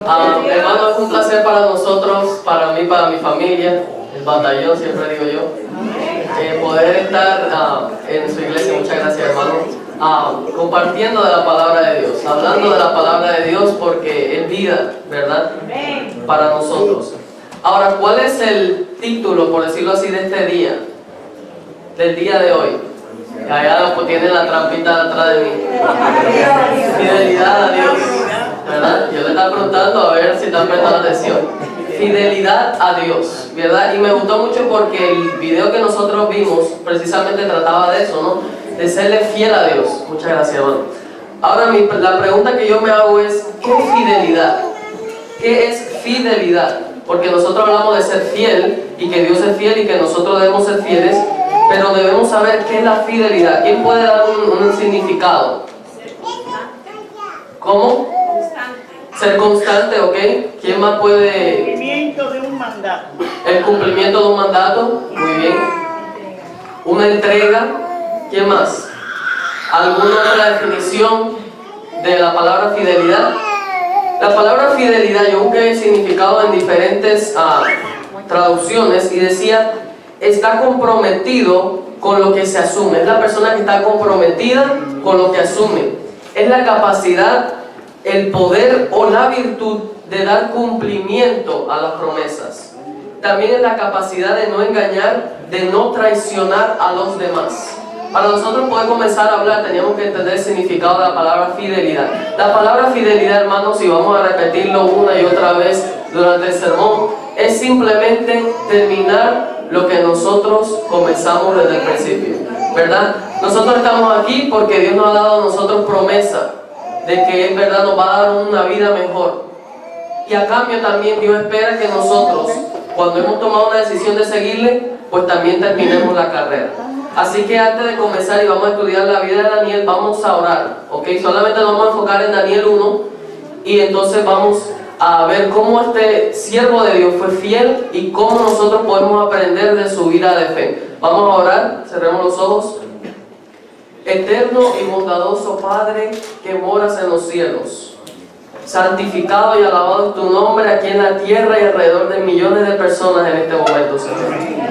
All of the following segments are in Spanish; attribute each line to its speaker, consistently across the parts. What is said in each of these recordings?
Speaker 1: Hermano, es un placer para nosotros, para mí, para mi familia, el batallón, siempre digo yo, poder estar en su iglesia. Muchas gracias, hermano, compartiendo de la palabra de Dios, hablando de la palabra de Dios, porque es vida, ¿verdad? Para nosotros. Ahora, ¿cuál es el título, por decirlo así, de este día? Del día de hoy. Allá pues, tiene la trampita atrás de mí. Fidelidad a Dios, ¿verdad? Yo le estaba preguntando a ver si están prestando atención. Fidelidad a Dios, ¿verdad? Y me gustó mucho porque el video que nosotros vimos precisamente trataba de eso, ¿no? De serle fiel a Dios. Muchas gracias, hermano. Ahora, la pregunta que yo me hago es, ¿qué es fidelidad? ¿Qué es fidelidad? Porque nosotros hablamos de ser fiel y que Dios es fiel y que nosotros debemos ser fieles, pero debemos saber qué es la fidelidad. ¿Quién puede dar un significado? ¿Cómo? Ser constante, ¿ok? ¿Quién más puede?
Speaker 2: El cumplimiento de un mandato.
Speaker 1: El cumplimiento de un mandato, muy bien. Una entrega, ¿quién más? ¿Alguna otra definición de la palabra fidelidad? La palabra fidelidad, yo busqué el significado en diferentes traducciones y decía, está comprometido con lo que se asume. Es la persona que está comprometida con lo que asume. Es la capacidad, el poder o la virtud de dar cumplimiento a las promesas. También es la capacidad de no engañar, de no traicionar a los demás. Para nosotros poder comenzar a hablar, teníamos que entender el significado de la palabra fidelidad. La palabra fidelidad, hermanos, y vamos a repetirlo una y otra vez durante el sermón, es simplemente terminar lo que nosotros comenzamos desde el principio, ¿verdad? Nosotros estamos aquí porque Dios nos ha dado a nosotros promesa de que Él, ¿verdad?, nos va a dar una vida mejor. Y a cambio también Dios espera que nosotros, cuando hemos tomado una decisión de seguirle, pues también terminemos la carrera. Así que antes de comenzar y vamos a estudiar la vida de Daniel, vamos a orar, ¿ok? Solamente nos vamos a enfocar en Daniel 1 y entonces vamos a ver cómo este siervo de Dios fue fiel y cómo nosotros podemos aprender de su vida de fe. Vamos a orar, cerremos los ojos. Eterno y bondadoso Padre que moras en los cielos, santificado y alabado es tu nombre aquí en la tierra y alrededor de millones de personas en este momento, Señor.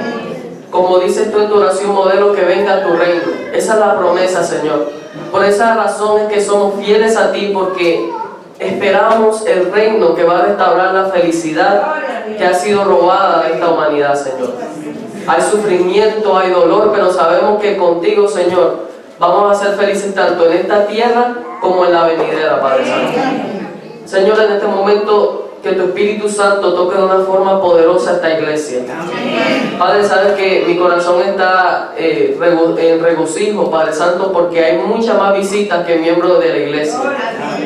Speaker 1: Como dices tú en tu oración, modelo, que venga a tu reino. Esa es la promesa, Señor. Por esa razón es que somos fieles a ti, porque esperamos el reino que va a restaurar la felicidad que ha sido robada de esta humanidad, Señor. Hay sufrimiento, hay dolor, pero sabemos que contigo, Señor, vamos a ser felices tanto en esta tierra como en la venidera, Padre Santo. Señor, en este momento, que tu Espíritu Santo toque de una forma poderosa esta iglesia. Padre, sabes que mi corazón está en regocijo, Padre Santo, porque hay muchas más visitas que miembros de la iglesia.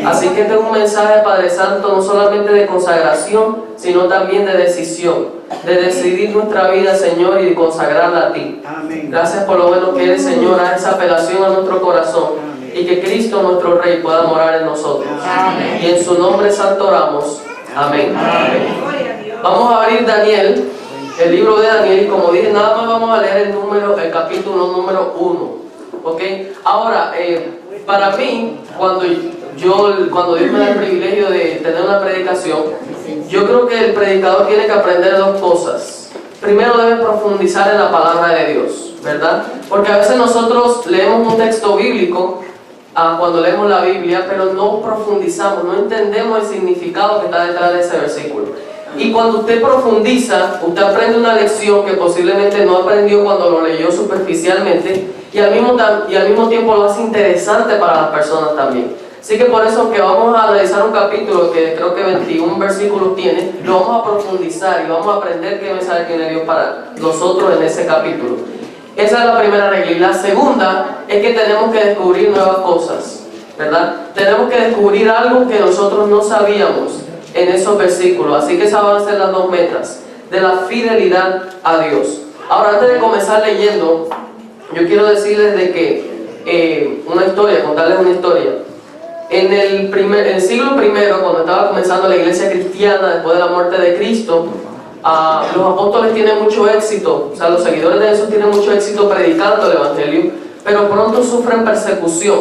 Speaker 1: Así que este es un mensaje, Padre Santo, no solamente de consagración, sino también de decisión, de decidir nuestra vida, Señor, y de consagrarla a ti. Gracias por lo bueno que eres, Señor. Haz esa apelación a nuestro corazón y que Cristo, nuestro Rey, pueda morar en nosotros. Y en su nombre santo oramos. Amén. Amén. Vamos a abrir Daniel, el libro de Daniel, y como dije, nada más vamos a leer el capítulo número 1. ¿Ok? Ahora, para mí, cuando Dios me da el privilegio de tener una predicación, yo creo que el predicador tiene que aprender dos cosas. Primero, debe profundizar en la palabra de Dios, ¿verdad? Porque a veces nosotros leemos un texto bíblico, cuando leemos la Biblia, pero no profundizamos, no entendemos el significado que está detrás de ese versículo. Y cuando usted profundiza, usted aprende una lección que posiblemente no aprendió cuando lo leyó superficialmente, y al mismo tiempo lo hace interesante para las personas también. Así que por eso que vamos a analizar un capítulo que creo que 21 versículos tiene, lo vamos a profundizar y vamos a aprender qué mensaje tiene Dios para nosotros en ese capítulo. Esa es la primera regla. Y la segunda es que tenemos que descubrir nuevas cosas, ¿verdad? Tenemos que descubrir algo que nosotros no sabíamos en esos versículos. Así que esas van a ser las dos metas de la fidelidad a Dios. Ahora, antes de comenzar leyendo, yo quiero decirles de que contarles una historia. En el siglo I, cuando estaba comenzando la iglesia cristiana después de la muerte de Cristo, los apóstoles tienen mucho éxito, o sea, los seguidores de Jesús tienen mucho éxito predicando el evangelio, pero pronto sufren persecución.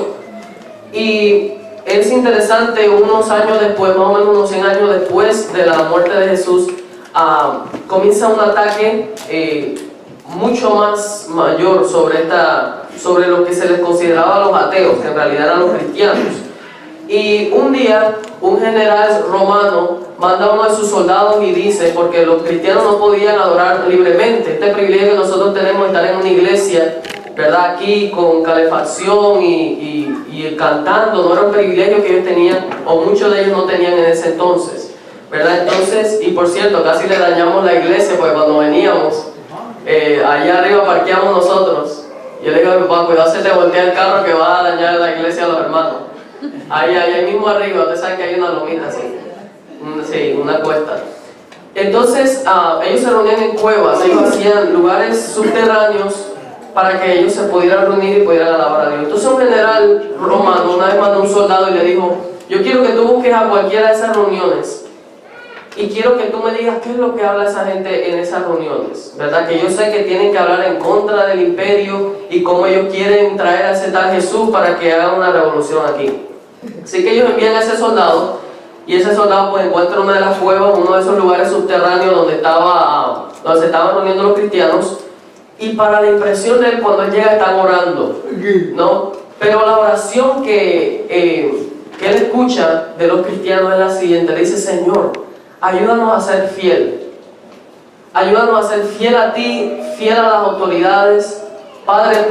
Speaker 1: Y es interesante, unos años después, más o menos unos 100 años después de la muerte de Jesús, comienza un ataque mucho más mayor sobre lo que se les consideraba a los ateos, que en realidad eran los cristianos. Y un día, un general romano manda a uno de sus soldados y dice, porque los cristianos no podían adorar libremente, este privilegio que nosotros tenemos de estar en una iglesia, ¿verdad? Aquí con calefacción y cantando, no era un privilegio que ellos tenían, o muchos de ellos no tenían en ese entonces, ¿verdad? Entonces, y por cierto, casi le dañamos la iglesia, porque cuando veníamos, allá arriba parqueamos nosotros. Yo le digo a mi papá, cuidado, se te voltea el carro que va a dañar la iglesia a los hermanos. Ahí mismo arriba, ustedes saben que hay una lomita así. Sí, una cuesta. Entonces, ellos se reunían en cuevas, ellos hacían lugares subterráneos para que ellos se pudieran reunir y pudieran alabar a Dios. Entonces un general romano una vez mandó a un soldado y le dijo, yo quiero que tú busques a cualquiera de esas reuniones y quiero que tú me digas qué es lo que habla esa gente en esas reuniones, ¿verdad? Que yo sé que tienen que hablar en contra del imperio y cómo ellos quieren traer a ese tal Jesús para que haga una revolución aquí. Así que ellos envían a ese soldado y ese soldado pues encuentra una de las cuevas, uno de esos lugares subterráneos donde se estaban reuniendo los cristianos. Y para la impresión de él, cuando él llega, están orando, ¿no? Pero la oración que él escucha de los cristianos es la siguiente. Le dice, Señor, ayúdanos a ser fiel. Ayúdanos a ser fiel a ti, fiel a las autoridades. Padre,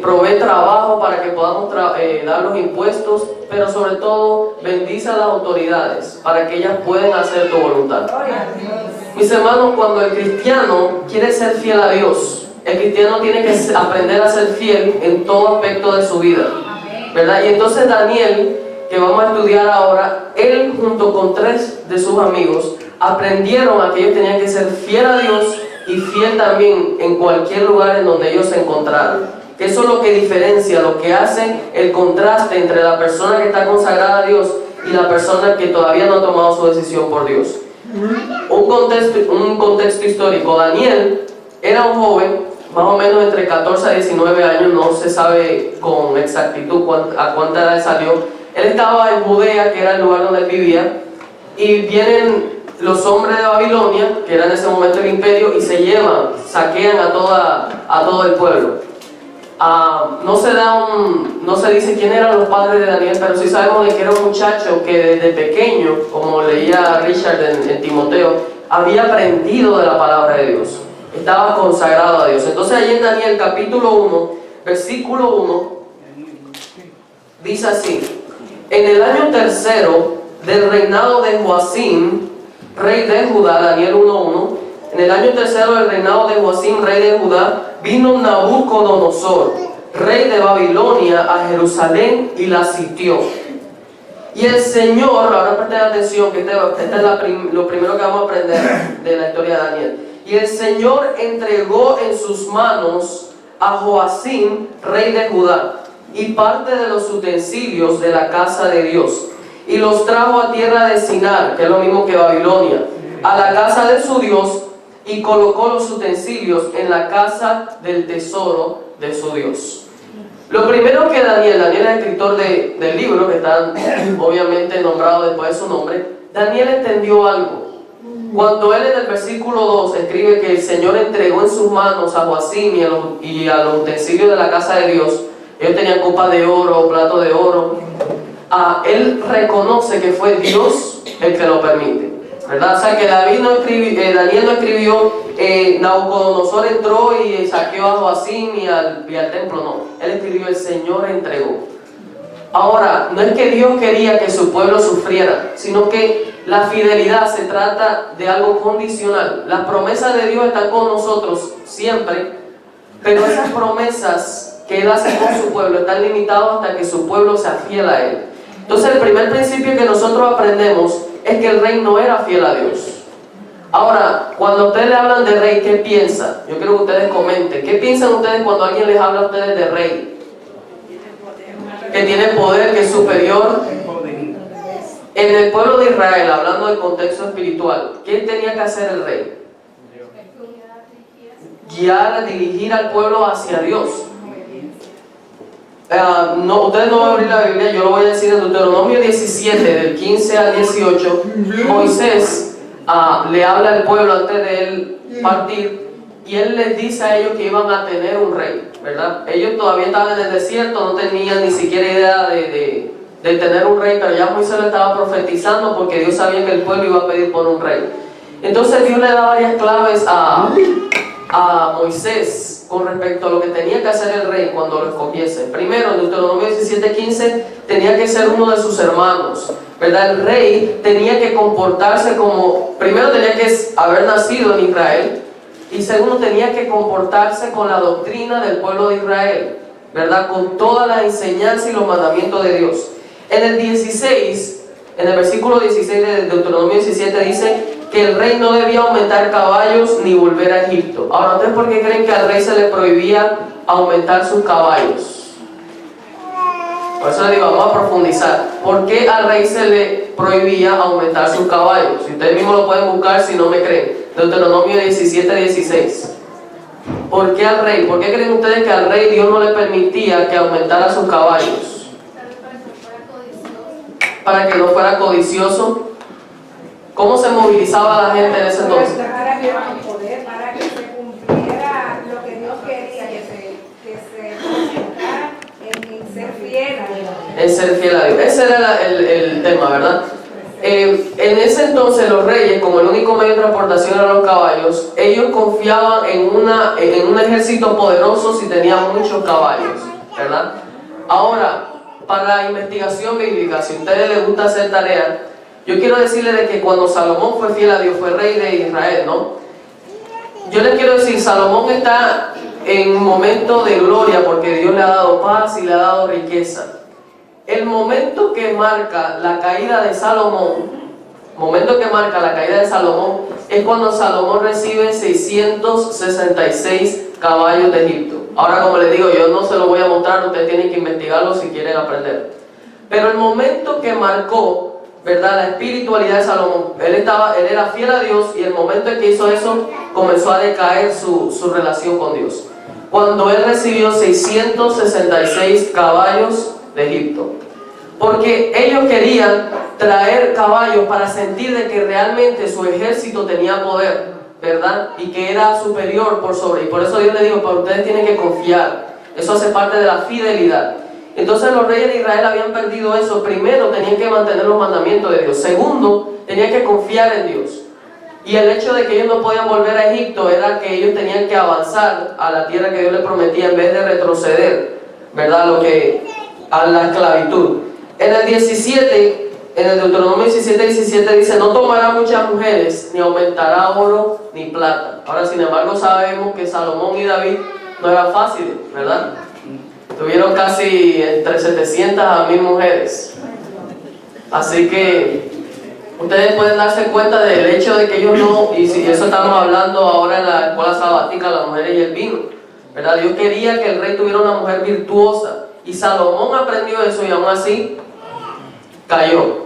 Speaker 1: provee trabajo para que podamos dar los impuestos, pero sobre todo, bendice a las autoridades para que ellas puedan hacer tu voluntad. Mis hermanos, cuando el cristiano quiere ser fiel a Dios, el cristiano tiene que aprender a ser fiel en todo aspecto de su vida, ¿verdad? Y entonces Daniel, que vamos a estudiar ahora, él junto con 3 de sus amigos aprendieron a que ellos tenían que ser fiel a Dios y fiel también en cualquier lugar en donde ellos se encontraran. Que eso es lo que diferencia, lo que hace el contraste entre la persona que está consagrada a Dios y la persona que todavía no ha tomado su decisión por Dios. Un contexto histórico. Daniel era un joven, más o menos entre 14 a 19 años, no se sabe con exactitud a cuánta edad salió. Él estaba en Judea, que era el lugar donde él vivía, y vienen los hombres de Babilonia, que era en ese momento el imperio, y se llevan, saquean a todo el pueblo. No se dice quién eran los padres de Daniel, pero sí sabemos de que era un muchacho que desde pequeño, como leía Richard en Timoteo, había aprendido de la palabra de Dios, estaba consagrado a Dios. Entonces ahí en Daniel capítulo 1, versículo 1, dice así: en el año 3 del reinado de Joacim, rey de Judá, Daniel 1:1, en el año 3 del reinado de Joacim, rey de Judá, vino Nabucodonosor, rey de Babilonia, a Jerusalén y la sitió. Y el Señor, ahora presten atención, que este es lo primero que vamos a aprender de la historia de Daniel. Y el Señor entregó en sus manos a Joacim, rey de Judá, y parte de los utensilios de la casa de Dios, y los trajo a tierra de Sinar, que es lo mismo que Babilonia, a la casa de su Dios, y colocó los utensilios en la casa del tesoro de su Dios. Lo primero que Daniel es el escritor del libro, que está obviamente nombrado después de su nombre. Daniel entendió algo. Cuando él en el versículo 2 escribe que el Señor entregó en sus manos a Joacim y a los utensilios de la casa de Dios, ellos tenían copas de oro, platos de oro, él reconoce que fue Dios el que lo permite, ¿verdad? O sea que Daniel no escribió, Nabucodonosor entró y saqueó a Joacim y al templo, no. Él escribió, el Señor entregó. Ahora, no es que Dios quería que su pueblo sufriera, sino que la fidelidad se trata de algo condicional. Las promesas de Dios están con nosotros siempre, pero esas promesas que Él hace con su pueblo están limitadas hasta que su pueblo sea fiel a Él. Entonces el primer principio que nosotros aprendemos es que el rey no era fiel a Dios. Ahora, cuando ustedes le hablan de rey, ¿qué piensan? Yo quiero que ustedes comenten. ¿Qué piensan ustedes cuando alguien les habla a ustedes de rey? Que tiene poder, que es superior. En el pueblo de Israel, hablando del contexto espiritual, ¿qué tenía que hacer el rey? Guiar, dirigir al pueblo hacia Dios. no, ustedes no van a abrir la Biblia, yo lo voy a decir en Deuteronomio 17, del 15 al 18, Moisés le habla al pueblo antes de él partir, y él les dice a ellos que iban a tener un rey, ¿verdad? Ellos todavía estaban en el desierto, no tenían ni siquiera idea de tener un rey, pero ya Moisés le estaba profetizando porque Dios sabía que el pueblo iba a pedir por un rey. Entonces Dios le da varias claves a Moisés con respecto a lo que tenía que hacer el rey cuando lo escogiese. Primero, en Deuteronomio 17:15, tenía que ser uno de sus hermanos, ¿verdad? El rey tenía que comportarse como, primero tenía que haber nacido en Israel, y segundo tenía que comportarse con la doctrina del pueblo de Israel, ¿verdad? Con toda la enseñanza y los mandamientos de Dios. En el 16, en el versículo 16 de Deuteronomio 17 dice que el rey no debía aumentar caballos ni volver a Egipto. Ahora, ¿ustedes por qué creen que al rey se le prohibía aumentar sus caballos? Por eso le digo, vamos a profundizar. ¿Por qué al rey se le prohibía aumentar sus caballos? Si ustedes mismos lo pueden buscar si no me creen. Deuteronomio 17:16. ¿Por qué al rey? ¿Por qué creen ustedes que al rey Dios no le permitía que aumentara sus caballos? Para que no fuera codicioso. ¿Cómo se movilizaba la gente en ese entonces?
Speaker 3: Para que se cumpliera lo que Dios quería, que se concentrara en ser fiel a Dios.
Speaker 1: En ser fiel a Dios. Ese era el tema, ¿verdad? En ese entonces los reyes, como el único medio de transportación eran los caballos, ellos confiaban en un ejército poderoso si tenían muchos caballos, ¿verdad? Ahora, para la investigación bíblica, si a ustedes les gusta hacer tarea, yo quiero decirles de que cuando Salomón fue fiel a Dios, fue rey de Israel, ¿no? Yo les quiero decir, Salomón está en un momento de gloria porque Dios le ha dado paz y le ha dado riqueza. El momento que marca la caída de Salomón, es cuando Salomón recibe 666 caballos de Egipto. Ahora, como les digo, yo no se lo voy a mostrar, ustedes tienen que investigarlo si quieren aprender. Pero el momento que marcó, ¿verdad?, la espiritualidad de Salomón, él era fiel a Dios, y el momento en que hizo eso, comenzó a decaer su relación con Dios. Cuando él recibió 666 caballos de Egipto. Porque ellos querían traer caballos para sentir de que realmente su ejército tenía poder, ¿verdad? Y que era superior por sobre. Y por eso Dios le dijo, para ustedes tienen que confiar. Eso hace parte de la fidelidad. Entonces los reyes de Israel habían perdido eso. Primero, tenían que mantener los mandamientos de Dios. Segundo, tenían que confiar en Dios. Y el hecho de que ellos no podían volver a Egipto era que ellos tenían que avanzar a la tierra que Dios les prometía en vez de retroceder, ¿verdad? A la esclavitud. En el 17, en el Deuteronomio 17 dice, no tomará muchas mujeres, ni aumentará oro ni plata. Ahora, sin embargo, sabemos que Salomón y David no eran fáciles, ¿verdad? Tuvieron casi entre 700 a 1000 mujeres. Así que ustedes pueden darse cuenta del hecho de que ellos no, y si eso estamos hablando ahora en la escuela sabática, las mujeres y el vino, ¿verdad? Dios quería que el rey tuviera una mujer virtuosa, y Salomón aprendió eso y aún así cayó.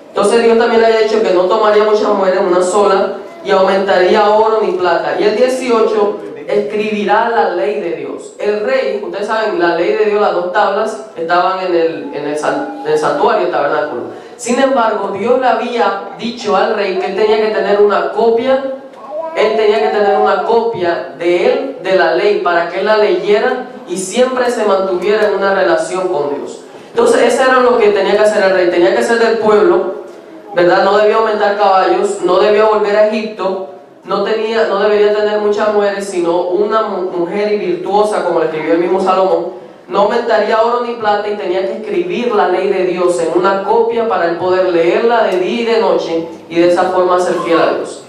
Speaker 1: Entonces Dios también le había dicho que no tomaría muchas mujeres, una sola, y aumentaría oro ni plata. Y el 18 escribirá la ley de Dios. El rey, ustedes saben, la ley de Dios, las 2 tablas estaban en el santuario, el tabernáculo. Sin embargo, Dios le había dicho al rey que él tenía que tener una copia. Él tenía que tener una copia de la ley, para que él la leyera y siempre se mantuviera en una relación con Dios. Entonces, eso era lo que tenía que hacer el rey. Tenía que ser del pueblo, ¿verdad? No debía aumentar caballos, no debía volver a Egipto, no debería tener muchas mujeres, sino una mujer virtuosa, como le escribió el mismo Salomón. No aumentaría oro ni plata, y tenía que escribir la ley de Dios en una copia para él poder leerla de día y de noche, y de esa forma ser fiel a Dios.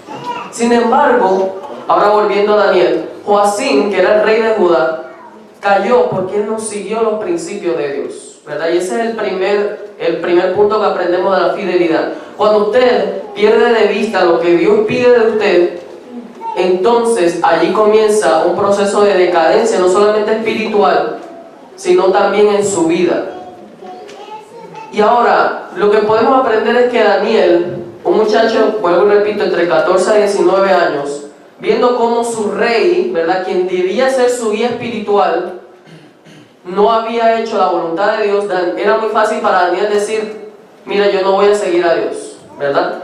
Speaker 1: Sin embargo, ahora volviendo a Daniel, Joacim, que era el rey de Judá, cayó porque él no siguió los principios de Dios, ¿verdad? Y ese es el primer punto que aprendemos de la fidelidad. Cuando usted pierde de vista lo que Dios pide de usted, entonces allí comienza un proceso de decadencia, no solamente espiritual, sino también en su vida. Y ahora, lo que podemos aprender es que Daniel, un muchacho, vuelvo y repito, entre 14 a 19 años, viendo cómo su rey, ¿verdad?, quien debía ser su guía espiritual, no había hecho la voluntad de Dios, era muy fácil para Daniel decir, mira, yo no voy a seguir a Dios, ¿verdad?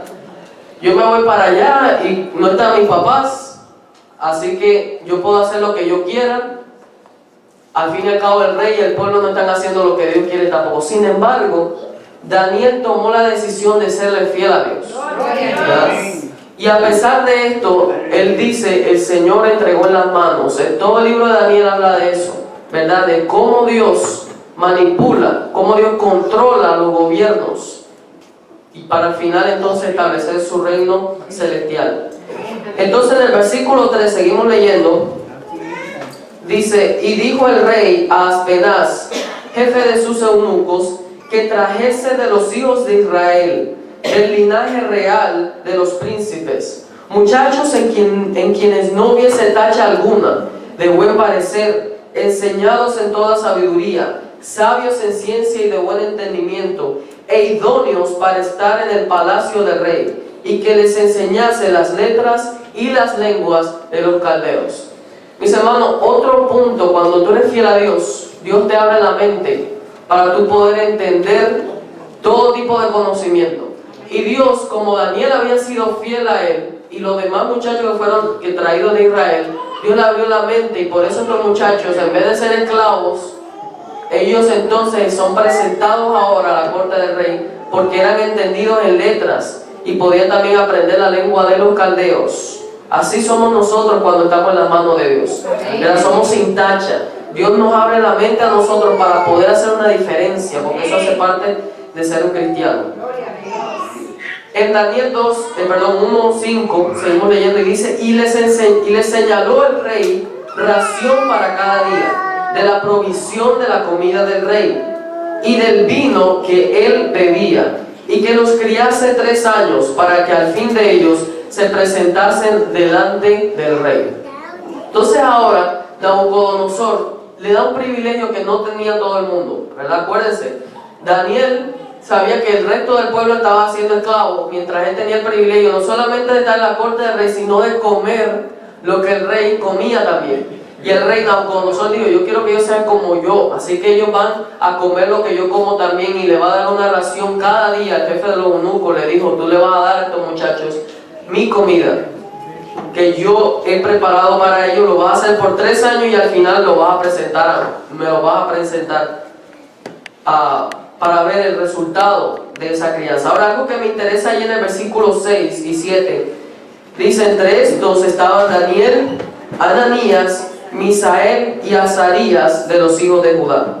Speaker 1: Yo me voy para allá y no están mis papás, así que yo puedo hacer lo que yo quiera. Al fin y al cabo el rey y el pueblo no están haciendo lo que Dios quiere tampoco. Sin embargo, Daniel tomó la decisión de serle fiel a Dios, ¿verdad? Y a pesar de esto, él dice, el Señor entregó en las manos. Todo el libro de Daniel habla de eso, ¿verdad? De cómo Dios manipula, cómo Dios controla los gobiernos y para al final entonces establecer su reino celestial. Entonces en el versículo 3 seguimos leyendo, dice, y dijo el rey a Aspenaz, jefe de sus eunucos, que trajese de los hijos de Israel, del linaje real de los príncipes, muchachos en quienes no hubiese tacha alguna, de buen parecer, enseñados en toda sabiduría, sabios en ciencia y de buen entendimiento, e idóneos para estar en el palacio del rey, y que les enseñase las letras y las lenguas de los caldeos. Mis hermanos, otro punto, cuando tú eres fiel a Dios, Dios te abre la mente para tú poder entender todo tipo de conocimiento. Y Dios, como Daniel había sido fiel a él, y los demás muchachos que fueron traídos de Israel, Dios le abrió la mente, y por eso estos muchachos, en vez de ser esclavos, ellos entonces son presentados ahora a la corte del rey, porque eran entendidos en letras, y podían también aprender la lengua de los caldeos. Así somos nosotros cuando estamos en las manos de Dios. ¿Verdad? Somos sin tacha. Dios nos abre la mente a nosotros para poder hacer una diferencia, porque eso hace parte de ser un cristiano. En Daniel 1:5 seguimos leyendo y dice, y les señaló el rey ración para cada día, de la provisión de la comida del rey, y del vino que él bebía, y que los criase 3 años, para que al fin de ellos se presentasen delante del rey. Entonces ahora Nabucodonosor le da un privilegio que no tenía todo el mundo, ¿verdad? Acuérdense, Daniel sabía que el resto del pueblo estaba siendo esclavo, mientras él tenía el privilegio no solamente de estar en la corte del rey, sino de comer lo que el rey comía también. Y el rey Nabucodonosor dijo, yo quiero que ellos sean como yo, así que ellos van a comer lo que yo como también, y le va a dar una ración cada día. El jefe de los eunucos le dijo, tú le vas a dar a estos muchachos mi comida, que yo he preparado para ellos, lo vas a hacer por 3 años y al final lo vas a presentar, me lo vas a presentar para ver el resultado de esa crianza. Ahora, algo que me interesa ahí en el versículo 6 y 7, dice, entre estos estaban Daniel, Ananías, Misael y Azarías de los hijos de Judá.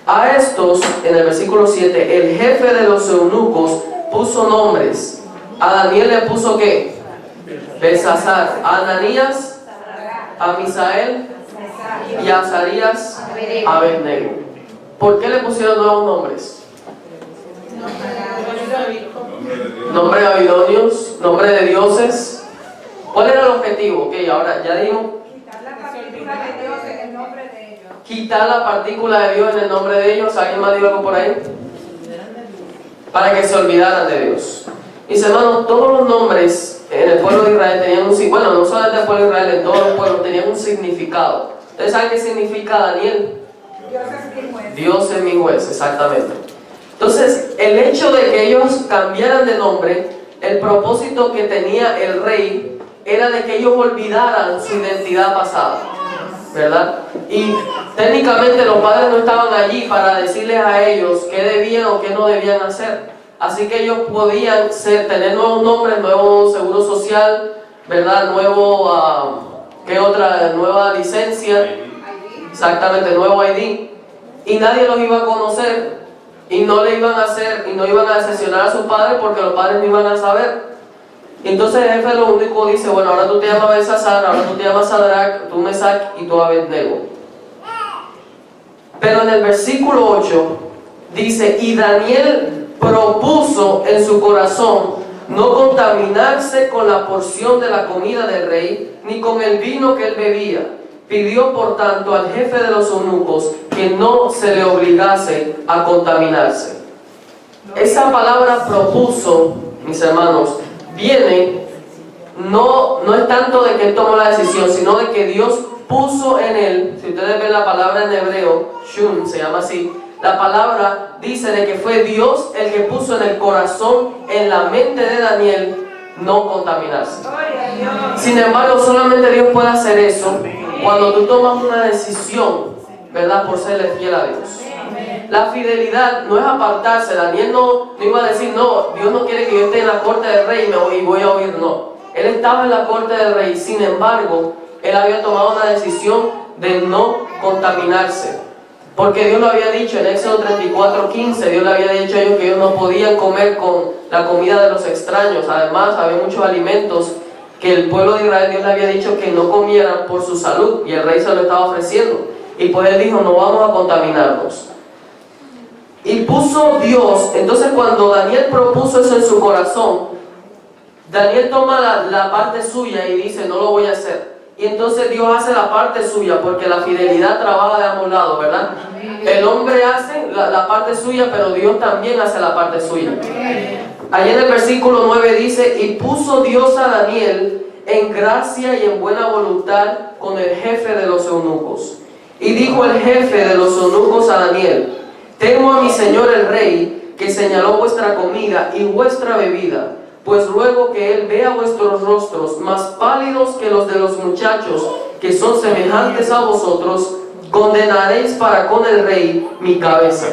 Speaker 1: A estos, en el versículo 7, el jefe de los eunucos puso nombres. A Daniel le puso ¿qué? Belsasar. A Ananías, a Misael y a Azarías, Abednego. ¿Por qué le pusieron nuevos nombres? Nombre de idóneos, nombre de dioses. ¿Cuál era el objetivo? Ok, ahora ya dijimos.
Speaker 3: Quitar la partícula de Dios en el nombre de ellos.
Speaker 1: Quitar la partícula de Dios en el nombre de ellos. ¿Alguien más dijo algo por ahí? Para que se olvidaran de Dios. Mis hermanos, todos los nombres en el pueblo de Israel tenían un significado. Bueno, no solamente el pueblo de Israel, en todos los pueblos tenían un significado. ¿Ustedes saben qué significa Daniel?
Speaker 3: Dios es mi juez.
Speaker 1: Dios es mi juez, exactamente. Entonces, el hecho de que ellos cambiaran de nombre, el propósito que tenía el rey era de que ellos olvidaran su identidad pasada, ¿verdad? Y técnicamente los padres no estaban allí para decirles a ellos qué debían o qué no debían hacer. Así que ellos podían tener nuevos nombres, nuevo seguro social, ¿verdad? Nueva licencia, exactamente, nuevo ID. Y nadie los iba a conocer, y no iban a decepcionar a sus padres, porque los padres no iban a saber. Entonces el jefe de los eunucos dice, bueno, ahora tú te llamas Belsasar, ahora tú te llamas Sadrach, tú Mesach y tú Abednego. Pero en el versículo 8 dice, y Daniel propuso en su corazón no contaminarse con la porción de la comida del rey, ni con el vino que él bebía. Pidió por tanto al jefe de los eunucos que no se le obligase a contaminarse. Esa palabra propuso, mis hermanos, viene no es tanto de que él tomó la decisión, sino de que Dios puso en él. Si ustedes ven la palabra en hebreo, shun, se llama así, la palabra dice de que fue Dios el que puso en el corazón, en la mente de Daniel, no contaminarse. Sin embargo, solamente Dios puede hacer eso cuando tú tomas una decisión, ¿verdad? Por serle fiel a Dios. La fidelidad no es apartarse. Daniel no iba a decir, no, Dios no quiere que yo esté en la corte del rey y voy a oír, no. Él estaba en la corte del rey, sin embargo, él había tomado una decisión de no contaminarse. Porque Dios lo había dicho en Éxodo 34:15, Dios le había dicho a ellos que ellos no podían comer con la comida de los extraños. Además, había muchos alimentos que el pueblo de Israel, Dios le había dicho que no comieran por su salud, y el rey se lo estaba ofreciendo. Y pues él dijo, no vamos a contaminarnos. Y puso Dios, entonces cuando Daniel propuso eso en su corazón, Daniel toma la parte suya y dice, no lo voy a hacer. Y entonces Dios hace la parte suya, porque la fidelidad trabaja de ambos lados, ¿verdad? El hombre hace la parte suya, pero Dios también hace la parte suya. Allí en el versículo 9 dice, y puso Dios a Daniel en gracia y en buena voluntad con el jefe de los eunucos. Y dijo el jefe de los eunucos a Daniel, temo a mi señor el rey, que señaló vuestra comida y vuestra bebida, pues luego que él vea vuestros rostros más pálidos que los de los muchachos que son semejantes a vosotros, condenaréis para con el rey mi cabeza.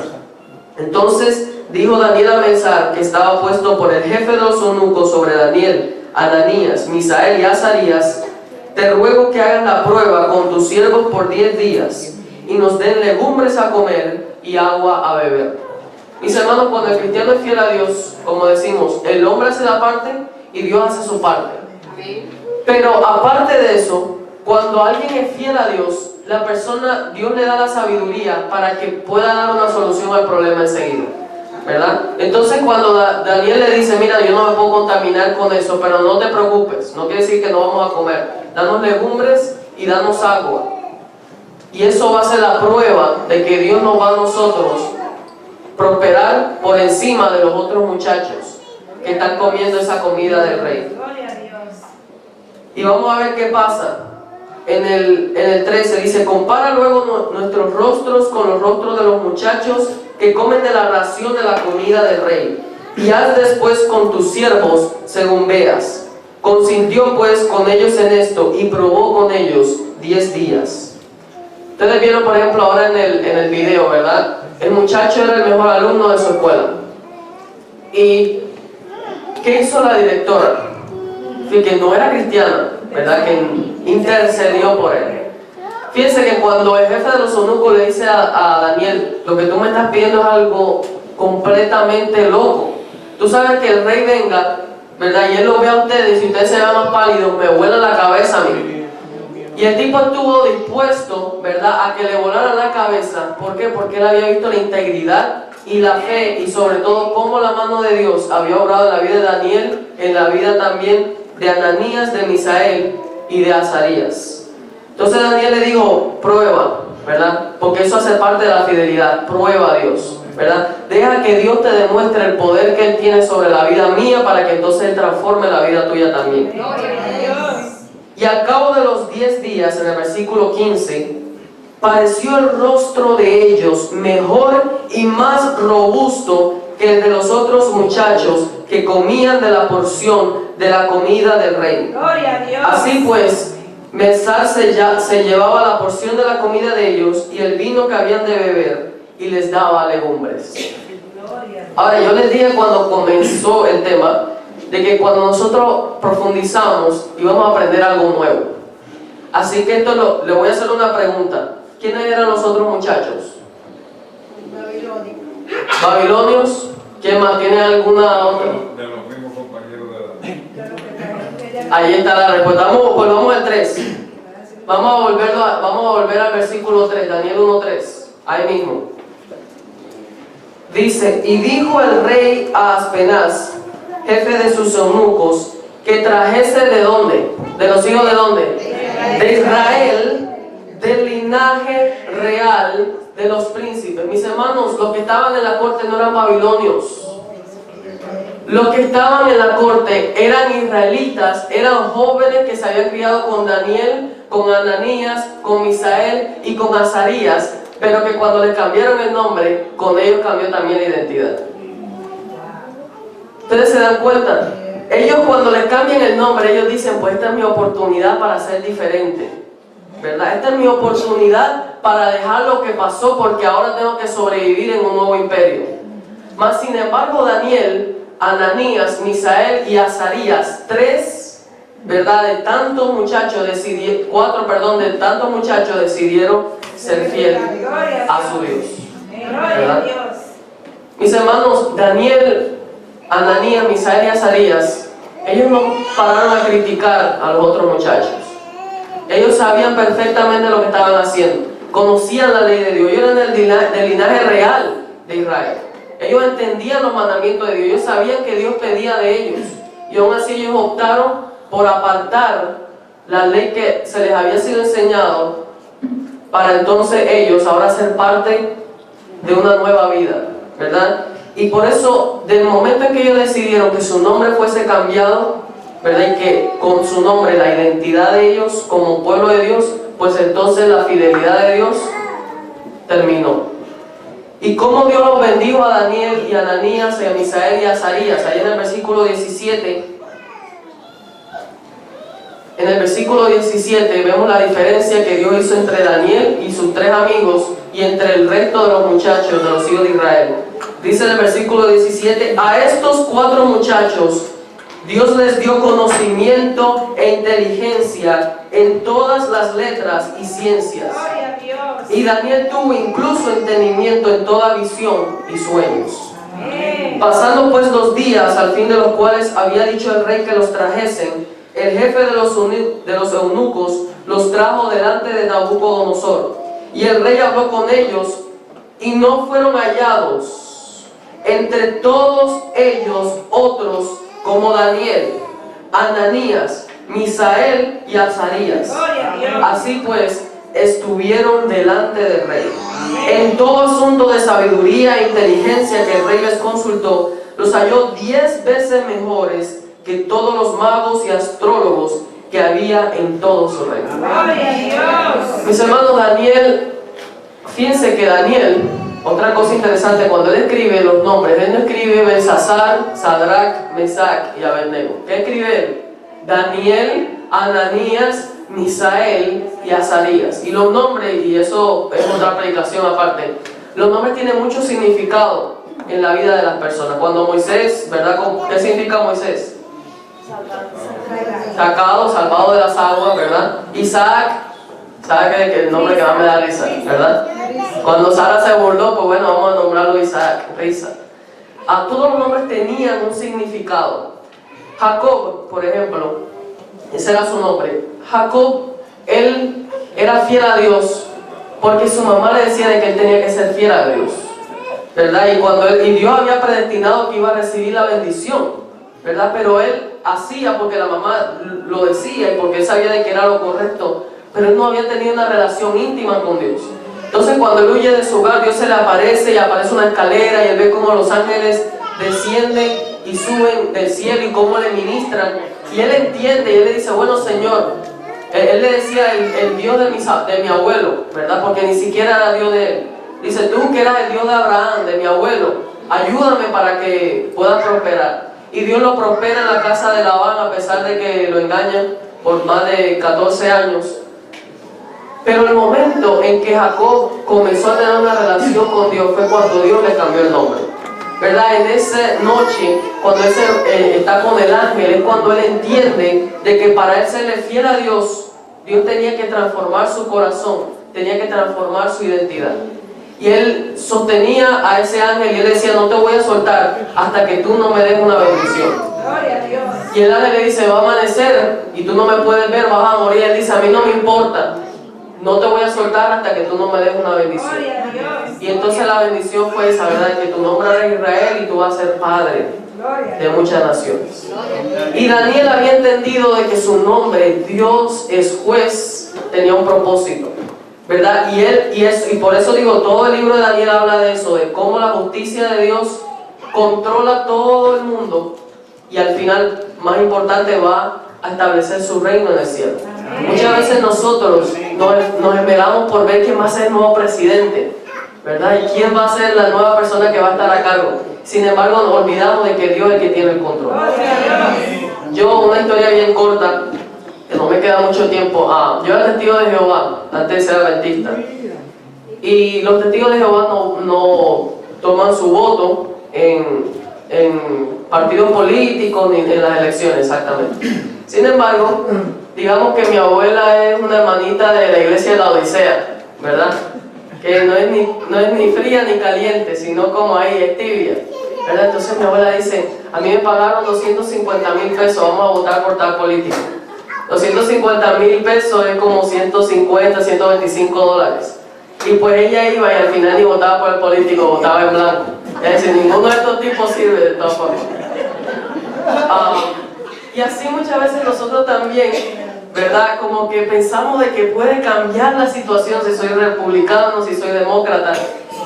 Speaker 1: Entonces dijo Daniel a Mesar, que estaba puesto por el jefe de los eunucos sobre Daniel, Ananías, Misael y Azarías, te ruego que hagas la prueba con tus siervos por 10 días y nos den legumbres a comer y agua a beber. Mis hermanos, cuando el cristiano es fiel a Dios, como decimos, el hombre hace la parte y Dios hace su parte. Pero aparte de eso, cuando alguien es fiel a Dios, la persona, Dios le da la sabiduría para que pueda dar una solución al problema enseguida, ¿verdad? Entonces cuando Daniel le dice, mira, yo no me puedo contaminar con eso, pero no te preocupes, no quiere decir que no vamos a comer, danos legumbres y danos agua. Y eso va a ser la prueba de que Dios nos va a nosotros prosperar por encima de los otros muchachos que están comiendo esa comida del rey. Y vamos a ver qué pasa. En el 13 dice, compara luego nuestros rostros con los rostros de los muchachos que comen de la ración de la comida del rey, y haz después con tus siervos según veas. Consintió pues con ellos en esto y probó con ellos 10 días. Ustedes vieron, por ejemplo, ahora en el video, ¿verdad? El muchacho era el mejor alumno de su escuela. ¿Y qué hizo la directora? Que no era cristiana, ¿verdad? Que intercedió por él. Fíjense que cuando el jefe de los eunucos le dice a Daniel, lo que tú me estás pidiendo es algo completamente loco. Tú sabes que el rey venga, ¿verdad? Y él lo ve a ustedes, y si ustedes se ven más pálidos, me vuela la cabeza a mí. Y el tipo estuvo dispuesto, ¿verdad?, a que le volara la cabeza. ¿Por qué? Porque él había visto la integridad y la fe, y sobre todo cómo la mano de Dios había obrado en la vida de Daniel, en la vida también de Ananías, de Misael y de Azarías. Entonces Daniel le dijo, prueba, ¿verdad? Porque eso hace parte de la fidelidad. Prueba a Dios, ¿verdad? Deja que Dios te demuestre el poder que Él tiene sobre la vida mía, para que entonces Él transforme la vida tuya también. Y al cabo de los 10 días, en el versículo 15, pareció el rostro de ellos mejor y más robusto que el de los otros muchachos que comían de la porción de la comida del rey.
Speaker 3: Gloria a Dios.
Speaker 1: Así pues, Mesar se llevaba la porción de la comida de ellos y el vino que habían de beber, y les daba legumbres. Ahora, yo les dije cuando comenzó el tema, de que cuando nosotros profundizamos íbamos a aprender algo nuevo. Así que le voy a hacer una pregunta. ¿Quiénes eran los otros muchachos? Babilonios. ¿Quién más? ¿Tiene alguna otra?
Speaker 4: De los mismos compañeros de Daniel.
Speaker 1: Ahí está la respuesta. Volvamos al 3. Vamos a volver al versículo 3, Daniel 1:3. Ahí mismo. Dice, y dijo el rey a Aspenaz, jefe de sus eunucos, que trajese ¿de dónde? ¿De los hijos de dónde? De Israel, del linaje real de los príncipes. Mis hermanos, los que estaban en la corte no eran babilonios. Los que estaban en la corte eran israelitas, eran jóvenes que se habían criado con Daniel, con Ananías, con Misael y con Azarías, pero que cuando les cambiaron el nombre, con ellos cambió también la identidad. ¿Ustedes se dan cuenta? Ellos cuando les cambian el nombre, ellos dicen, pues esta es mi oportunidad para ser diferente, ¿verdad? Esta es mi oportunidad para dejar lo que pasó porque ahora tengo que sobrevivir en un nuevo imperio. Mas sin embargo Daniel, Ananías, Misael y Azarías, ¿verdad? De tantos muchachos decidieron ser fieles a su Dios. ¿Verdad? Mis hermanos, Daniel, Ananías, Misael y Azarías, ellos no pararon a criticar a los otros muchachos. Ellos sabían perfectamente lo que estaban haciendo. Conocían la ley de Dios. Ellos eran del linaje real de Israel. Ellos entendían los mandamientos de Dios. Ellos sabían que Dios pedía de ellos. Y aún así ellos optaron por apartar la ley que se les había sido enseñado para entonces ellos ahora ser parte de una nueva vida, ¿verdad? Y por eso, del momento en que ellos decidieron que su nombre fuese cambiado, ¿verdad? Y que con su nombre la identidad de ellos como pueblo de Dios, pues entonces la fidelidad de Dios terminó. Y cómo Dios los bendijo a Daniel y a Ananías y a Misael y a Azarías, ahí en el versículo 17. En el versículo 17 vemos la diferencia que Dios hizo entre Daniel y sus 3 amigos y entre el resto de los muchachos de los hijos de Israel. Dice en el versículo 17, a estos 4 muchachos Dios les dio conocimiento e inteligencia en todas las letras y ciencias. Y Daniel tuvo incluso entendimiento en toda visión y sueños. Pasando pues los días, al fin de los cuales había dicho el rey que los trajesen, el jefe de los eunucos los trajo delante de Nabucodonosor. Y el rey habló con ellos, y no fueron hallados entre todos ellos otros como Daniel, Ananías, Misael y Azarías. Así pues, estuvieron delante del rey. En todo asunto de sabiduría e inteligencia que el rey les consultó, los halló 10 veces mejores que todos los magos y astrólogos que había en todo su reino. Mis hermanos, Daniel, fíjense que Daniel, otra cosa interesante, cuando él escribe los nombres, él no escribe Belsasar, Sadrach, Mesach y Abednego. ¿Qué escribe él? Daniel, Ananías, Misael y Azarías. Y los nombres, y eso es otra predicación aparte, los nombres tienen mucho significado en la vida de las personas. Cuando Moisés, ¿verdad? ¿Qué significa Moisés? Sacado, salvado de las aguas, ¿verdad? Isaac, ¿sabe que el nombre que va a me da risa, ¿verdad? Cuando Sara se burló, pues bueno, vamos a nombrarlo Isaac, risa. A todos los nombres tenían un significado. Jacob, por ejemplo, ese era su nombre. Jacob, él era fiel a Dios porque su mamá le decía de que él tenía que ser fiel a Dios, ¿verdad? Y Dios había predestinado que iba a recibir la bendición, ¿verdad? Pero él hacía porque la mamá lo decía y porque él sabía de que era lo correcto, pero él no había tenido una relación íntima con Dios. Entonces cuando él huye de su hogar, Dios se le aparece y aparece una escalera y él ve cómo los ángeles descienden y suben del cielo y cómo le ministran. Y él entiende y él le dice, bueno Señor, él le decía el Dios de mi abuelo, ¿verdad? Porque ni siquiera era Dios de él. Dice, tú que eras el Dios de Abraham, de mi abuelo, ayúdame para que pueda prosperar. Y Dios lo prospera en la casa de Labán a pesar de que lo engañan por más de 14 años. Pero el momento en que Jacob comenzó a tener una relación con Dios fue cuando Dios le cambió el nombre, ¿verdad? En esa noche, cuando él está con el ángel, es cuando él entiende de que para él serle fiel a Dios, Dios tenía que transformar su corazón, tenía que transformar su identidad. Y él sostenía a ese ángel y él decía, no te voy a soltar hasta que tú no me des una bendición. Y el ángel le dice, va a amanecer y tú no me puedes ver, vas a morir. Él dice, a mí no me importa, no te voy a soltar hasta que tú no me des una bendición. Y entonces la bendición fue esa, ¿verdad? Que tu nombre era Israel y tú vas a ser padre de muchas naciones. Y Daniel había entendido de que su nombre, Dios es juez, tenía un propósito, ¿verdad? Y por eso digo, todo el libro de Daniel habla de eso, de cómo la justicia de Dios controla todo el mundo y al final, más importante, va a establecer su reino en el cielo. Muchas veces nosotros nos esmeramos por ver quién va a ser el nuevo presidente, ¿verdad? Y quién va a ser la nueva persona que va a estar a cargo. Sin embargo, nos olvidamos de que Dios es el que tiene el control. Yo, una historia bien corta, que no me queda mucho tiempo. Yo era testigo de Jehová antes de ser adventista. Y los testigos de Jehová no toman su voto en partidos políticos ni en las elecciones, exactamente. Sin embargo, digamos que mi abuela es una hermanita de la iglesia de la Odisea, ¿verdad? Que no es ni fría ni caliente, sino como ahí, es tibia, ¿verdad? Entonces mi abuela dice, a mí me pagaron 250,000 pesos, vamos a votar por tal político. 250,000 pesos es como 150, 125 dólares. Y pues ella iba y al final ni votaba por el político, votaba en blanco. Es decir, ninguno de estos tipos sirve de todas formas. Y así muchas veces nosotros también, ¿verdad? Como que pensamos de que puede cambiar la situación si soy republicano, si soy demócrata.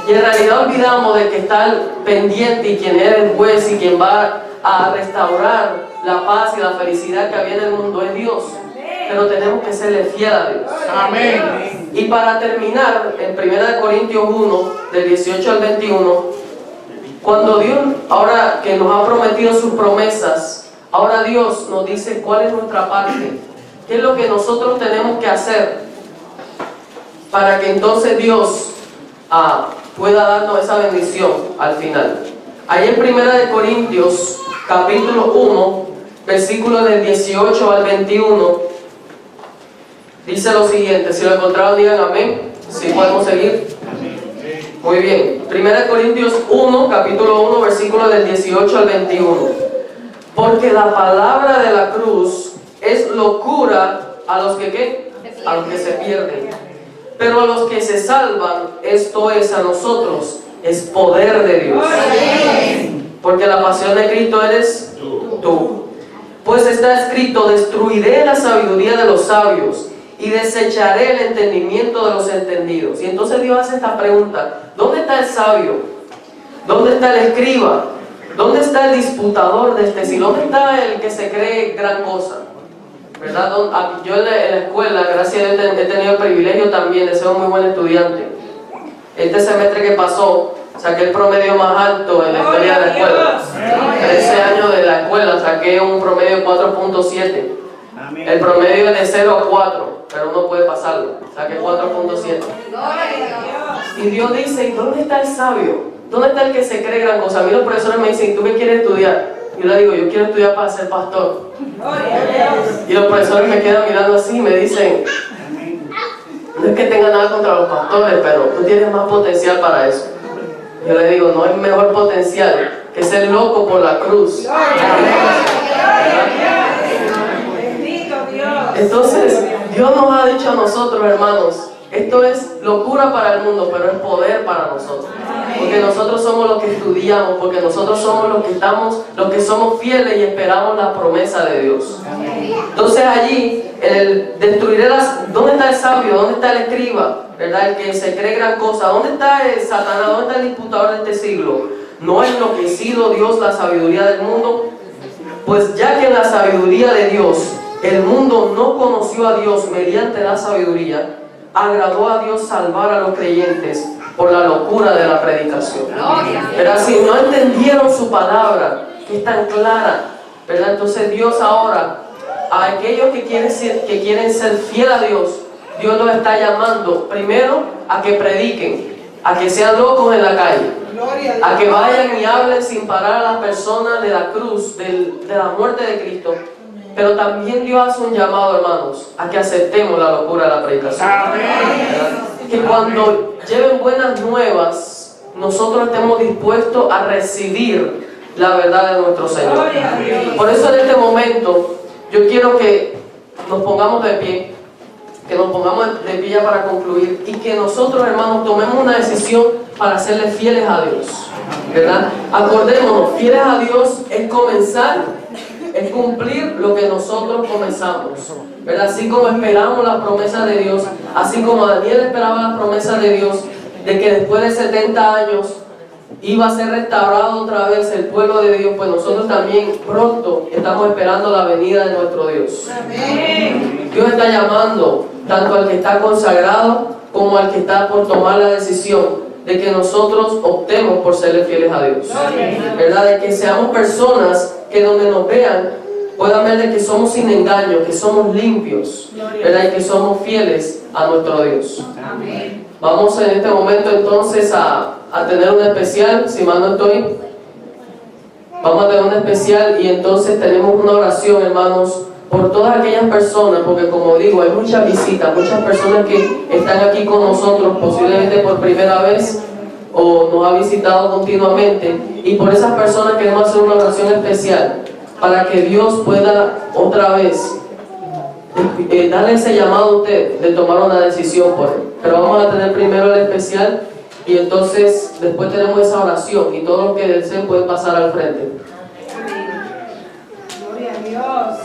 Speaker 1: Y en realidad olvidamos de que está el pendiente y quien es el juez y quien va a restaurar la paz y la felicidad que había en el mundo es Dios. Pero tenemos que serle fiel a Dios.
Speaker 2: Amén.
Speaker 1: Y para terminar, en 1 Corintios 1, del 18 al 21, cuando Dios, ahora que nos ha prometido sus promesas, ahora Dios nos dice cuál es nuestra parte, qué es lo que nosotros tenemos que hacer para que entonces Dios pueda darnos esa bendición al final. Ahí en 1 Corintios, capítulo 1, versículos del 18 al 21, dice lo siguiente. Si lo encontraron, digan amén. Si podemos seguir. Muy bien. 1 Corintios 1, capítulo 1, versículos del 18 al 21. Porque la palabra de la cruz es locura a los que ¿qué? A los que se pierden. Pero a los que se salvan, esto es a nosotros, es poder de Dios. Porque la pasión de Cristo eres tú. Pues está escrito, destruiré la sabiduría de los sabios y desecharé el entendimiento de los entendidos. Y entonces Dios hace esta pregunta: ¿dónde está el sabio? ¿Dónde está el escriba? ¿Dónde está el disputador de este siglo? ¿Dónde está el que se cree gran cosa? ¿Verdad? Yo en la escuela, gracias a Dios, he tenido el privilegio también de ser un muy buen estudiante. Este semestre que pasó, saqué el promedio más alto en la historia de la escuela. 13 años de la escuela, saqué un promedio de 4.7. El promedio es de 0 a 4, pero uno puede pasarlo. Saqué 4.7. Y Dios dice, ¿y dónde está el sabio? ¿Dónde está el que se cree gran cosa? A mí los profesores me dicen, ¿tú qué quieres estudiar? Yo le digo, yo quiero estudiar para ser pastor. Y los profesores me quedan mirando así y me dicen, no es que tenga nada contra los pastores, pero tú tienes más potencial para eso. Yo le digo, no hay mejor potencial que ser loco por la cruz. Entonces, Dios nos ha dicho a nosotros, hermanos, esto es locura para el mundo, pero es poder para nosotros. Porque nosotros somos los que estudiamos, porque nosotros somos los que somos fieles y esperamos la promesa de Dios. Entonces allí, destruiré ¿dónde está el sabio? ¿Dónde está el escriba? ¿Verdad? El que se cree gran cosa. ¿Dónde está el Satanás? ¿Dónde está el disputador de este siglo? ¿No ha enloquecido Dios la sabiduría del mundo? Pues ya que en la sabiduría de Dios el mundo no conoció a Dios mediante la sabiduría, agradó a Dios salvar a los creyentes por la locura de la predicación. Pero si no entendieron su palabra, que es tan clara, ¿verdad? Entonces Dios ahora, a aquellos que quieren ser fieles a Dios, Dios los está llamando primero a que prediquen, a que sean locos en la calle, a que vayan y hablen sin parar a las personas de la cruz, de la muerte de Cristo. Pero también Dios hace un llamado, hermanos, a que aceptemos la locura de la predicación. Que cuando lleven buenas nuevas, nosotros estemos dispuestos a recibir la verdad de nuestro Señor. Por eso en este momento, yo quiero que nos pongamos de pie, ya para concluir, y que nosotros, hermanos, tomemos una decisión para serle fieles a Dios, ¿verdad? Acordémonos, fieles a Dios es comenzar, es cumplir lo que nosotros comenzamos, ¿verdad? Así como esperamos las promesas de Dios, así como Daniel esperaba las promesas de Dios, de que después de 70 años iba a ser restaurado otra vez el pueblo de Dios, pues nosotros también pronto estamos esperando la venida de nuestro Dios. Dios está llamando tanto al que está consagrado como al que está por tomar la decisión de que nosotros optemos por serle fieles a Dios, ¿verdad? De que seamos personas que donde nos vean puedan ver de que somos sin engaño, que somos limpios, ¿verdad? Y que somos fieles a nuestro Dios. Vamos en este momento entonces a tener un especial, si mal no estoy. Vamos a tener un especial y entonces tenemos una oración, hermanos, por todas aquellas personas, porque como digo, hay muchas visitas, muchas personas que están aquí con nosotros posiblemente por primera vez o nos ha visitado continuamente, y por esas personas queremos hacer una oración especial para que Dios pueda otra vez darle ese llamado a usted de tomar una decisión por él. Pero vamos a tener primero el especial y entonces después tenemos esa oración y todos los que deseen pueden pasar al frente.
Speaker 3: Gloria a Dios.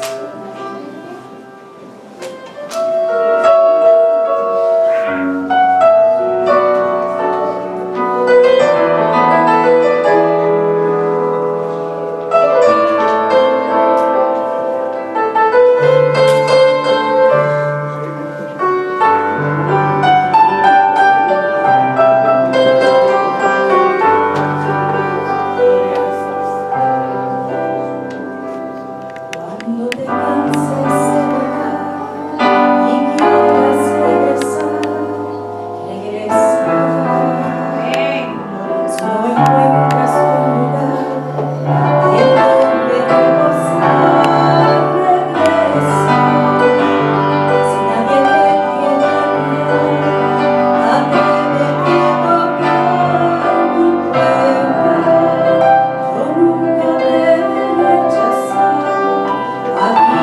Speaker 5: Aquí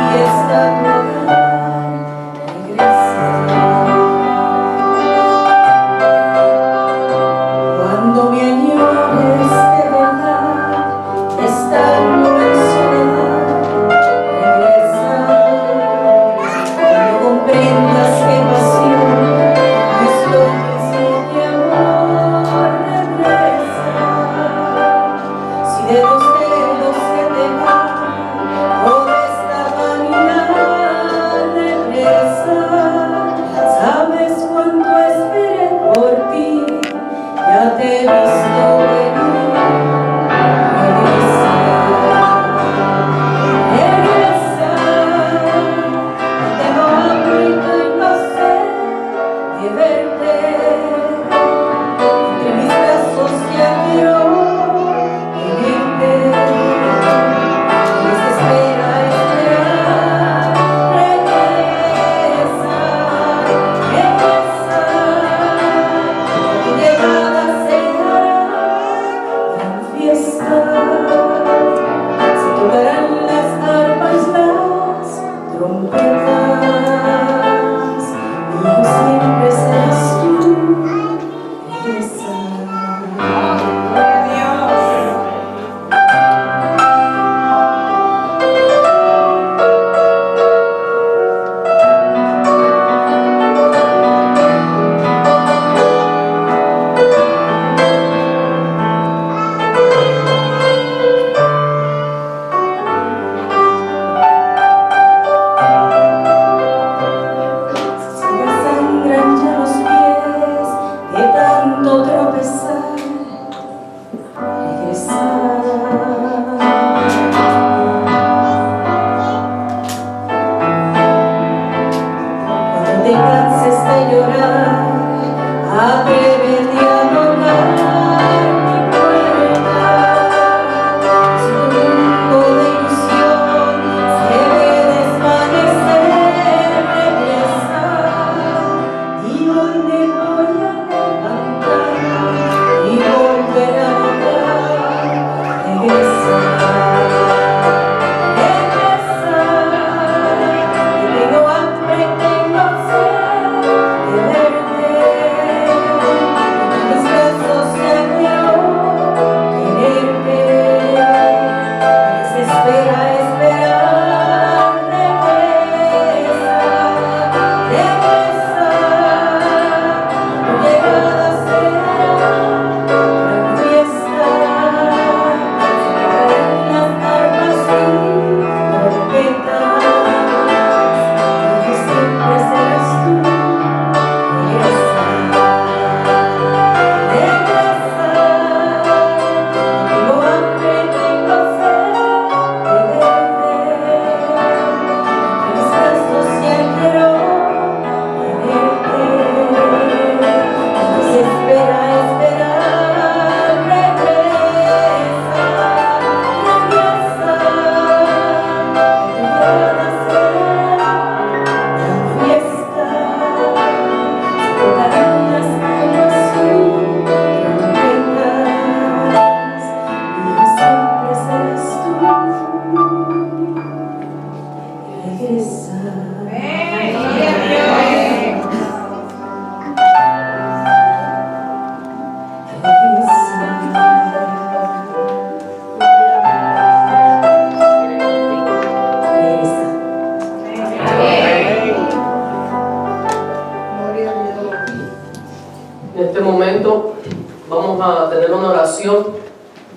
Speaker 1: tener una oración.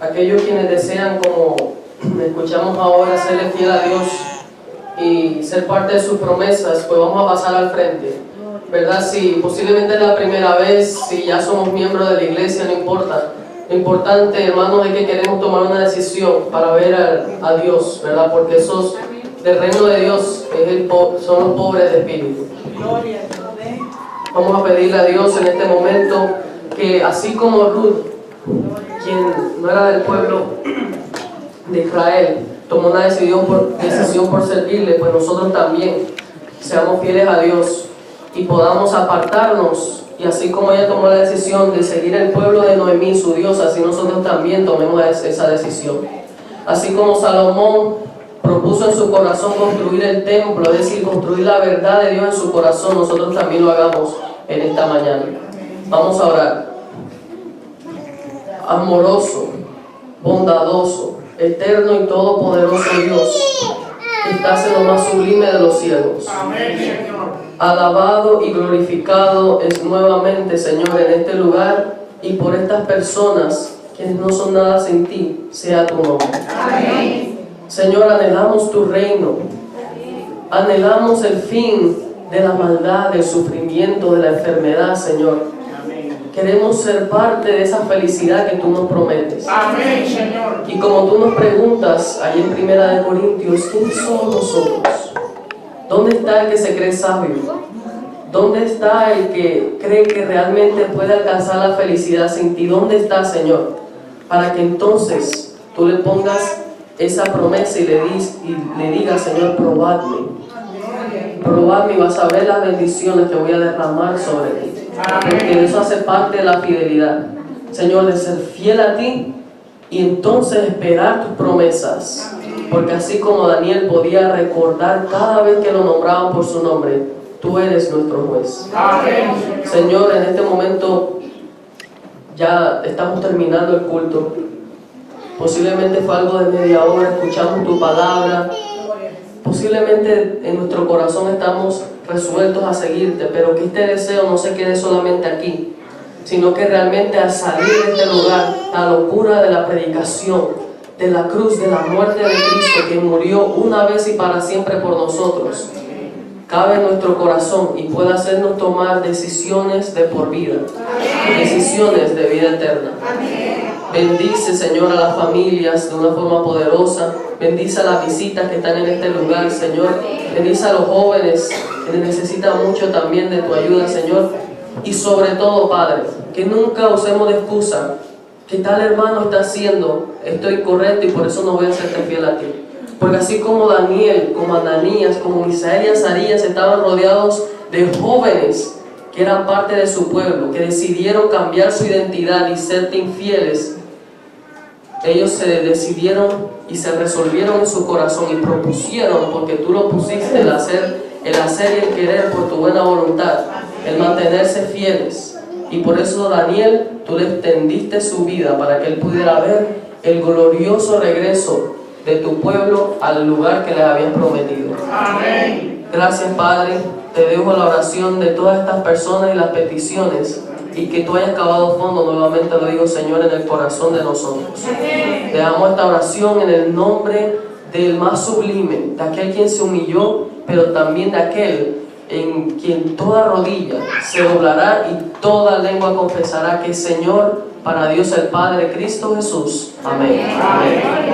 Speaker 1: Aquellos quienes desean, como escuchamos ahora, serle fiel a Dios y ser parte de sus promesas, pues vamos a pasar al frente, ¿verdad? Si posiblemente es la primera vez, si ya somos miembros de la iglesia, no importa. Lo importante, hermanos, es que queremos tomar una decisión para ver a Dios, ¿verdad? Porque esos del reino de Dios son los pobres de espíritu. Vamos a pedirle a Dios en este momento que, así como Ruth, quien no era del pueblo de Israel, tomó una decisión por servirle, pues nosotros también seamos fieles a Dios y podamos apartarnos. Y así como ella tomó la decisión de seguir el pueblo de Noemí, su Dios, así nosotros también tomemos esa decisión. Así como Salomón propuso en su corazón construir el templo, es decir, construir la verdad de Dios en su corazón, nosotros también lo hagamos en esta mañana. Vamos a orar. Amoroso, bondadoso, eterno y todopoderoso Dios, que estás en lo más sublime de los cielos.
Speaker 2: Amén, Señor.
Speaker 1: Alabado y glorificado es nuevamente, Señor, en este lugar y por estas personas que no son nada sin ti, sea tu nombre.
Speaker 3: Amén.
Speaker 1: Señor, anhelamos tu reino, anhelamos el fin de la maldad, del sufrimiento, de la enfermedad, Señor. Queremos ser parte de esa felicidad que tú nos prometes.
Speaker 2: Amén, Señor.
Speaker 1: Y como tú nos preguntas, ahí en 1 Corintios, ¿quiénes somos nosotros? ¿Dónde está el que se cree sabio? ¿Dónde está el que cree que realmente puede alcanzar la felicidad sin ti? ¿Dónde está, Señor? Para que entonces tú le pongas esa promesa y le digas, Señor, probadme. Probadme y vas a ver las bendiciones que voy a derramar sobre ti. Porque eso hace parte de la fidelidad, Señor, de ser fiel a ti y entonces esperar tus promesas. Porque así como Daniel podía recordar cada vez que lo nombraban por su nombre, tú eres nuestro juez.
Speaker 2: Amén.
Speaker 1: Señor, en este momento ya estamos terminando el culto. Posiblemente fue algo de media hora, escuchamos tu palabra. Posiblemente en nuestro corazón estamos resueltos a seguirte, pero que este deseo no se quede solamente aquí, sino que realmente al salir de este lugar, la locura de la predicación, de la cruz, de la muerte de Cristo, que murió una vez y para siempre por nosotros, cabe en nuestro corazón y pueda hacernos tomar decisiones de por vida, decisiones de vida eterna. Bendice, Señor, a las familias de una forma poderosa. Bendice a las visitas que están en este lugar, Señor. Bendice a los jóvenes que necesitan mucho también de tu ayuda, Señor. Y sobre todo, Padre, que nunca usemos de excusa que tal hermano está haciendo esto incorrecto y por eso no voy a serte fiel a ti. Porque así como Daniel, como Ananías, como Misael y Azarías estaban rodeados de jóvenes que eran parte de su pueblo, que decidieron cambiar su identidad y serte infieles, ellos se decidieron y se resolvieron en su corazón y propusieron, porque tú lo pusiste, el hacer y el querer por tu buena voluntad, el mantenerse fieles. Y por eso, Daniel, tú le extendiste su vida para que él pudiera ver el glorioso regreso de tu pueblo al lugar que les habías prometido.
Speaker 2: Amén.
Speaker 1: Gracias, Padre. Te dejo la oración de todas estas personas y las peticiones, y que tú hayas cavado fondo, nuevamente lo digo, Señor, en el corazón de nosotros. Te damos esta oración en el nombre del más sublime, de aquel quien se humilló, pero también de aquel en quien toda rodilla se doblará y toda lengua confesará que Señor, para Dios el Padre, Cristo Jesús. Amén. Amén.